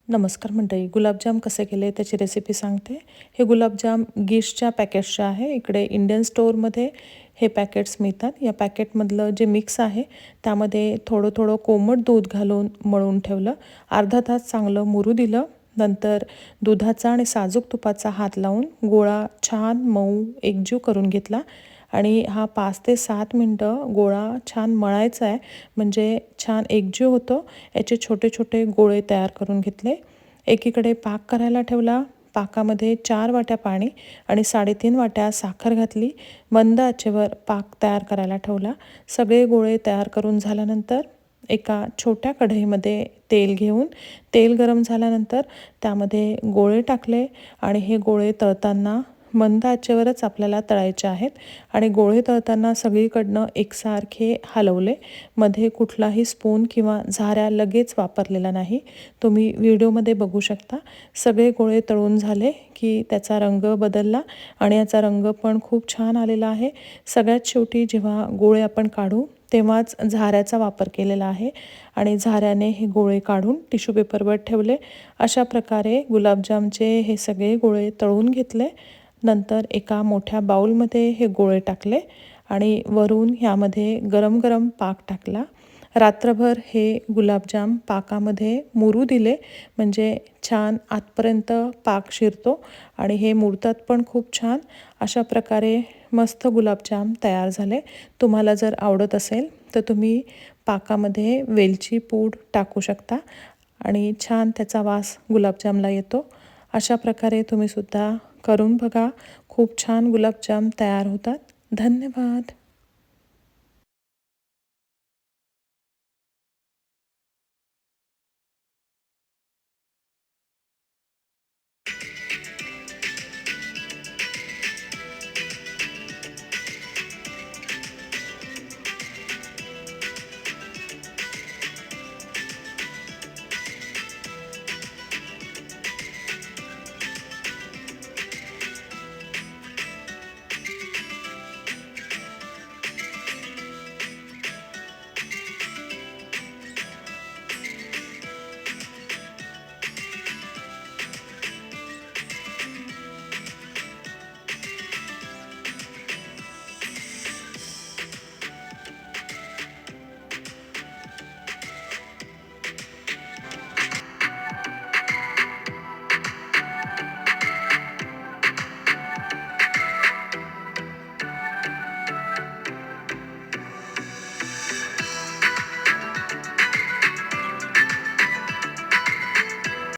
नमस्कार मंडळी, गुलाबजाम कसे केले त्याची रेसिपी सांगते. हे गुलाबजाम गिशच्या पॅकेट्सचे आहे. इकडे इंडियन स्टोअरमध्ये हे पॅकेट्स मिळतात. या पॅकेटमधलं जे मिक्स आहे त्यामध्ये थोडं थोडं कोमट दूध घालून मळून ठेवलं. अर्धा तास चांगलं मुरू दिलं. नंतर दुधाचा आणि साजूक तुपाचा हात लावून गोळा छान मऊ एकजीव करून घेतला आणि हा 5 ते 7 मिनटं गोळा छान मळायचा आहे, म्हणजे छान एकजीव होतो. याचे छोटे छोटे गोळे तयार करून घेतले. एकीकडे पाक करायला ठेवला. पाकामध्ये 4 वाट्या पाणी आणि 3.5 वाट्या साखर घातली. मंद आचेवर पाक तयार करायला ठेवला. सगळे गोळे तयार करून झाल्यानंतर एका छोट्या कढईमध्ये तेल घेऊन तेल गरम झाल्यानंतर त्यामध्ये गोळे टाकले आणि हे गोळे तळताना मंद आचेवरच आपल्याला तळायचे आहेत आणि गोळे तळताना सगळीकडनं एकसारखे हलवले. मध्ये कुठलाही स्पून किंवा झाऱ्या लगेच वापरलेला नाही. तुम्ही व्हिडिओमध्ये बघू शकता. सगळे गोळे तळून झाले की त्याचा रंग बदलला आणि याचा रंग पण खूप छान आलेला आहे. सगळ्यात शेवटी जेव्हा गोळे आपण काढू तेव्हाच झाऱ्याचा वापर केलेला आहे आणि झाऱ्याने हे गोळे काढून टिश्यू पेपरवर ठेवले. अशा प्रकारे गुलाबजामचे हे सगळे गोळे तळून घेतले. नंतर एका मोठ्या बाउलमध्ये हे गोळे टाकले आणि वरून ह्यामध्ये गरम गरम पाक टाकला. रात्रभर हे गुलाबजाम पाकामध्ये मुरू दिले, म्हणजे छान आतपर्यंत पाक शिरतो आणि हे मुरतात पण खूप छान. अशा प्रकारे मस्त गुलाबजाम तयार झाले. तुम्हाला जर आवडत असेल तर तुम्ही पाकामध्ये वेलची पूड टाकू शकता आणि छान त्याचा वास गुलाबजामला येतो. अशा प्रकारे तुम्हीसुद्धा करून बघा. खूप छान गुलाबजाम तयार होतात. धन्यवाद.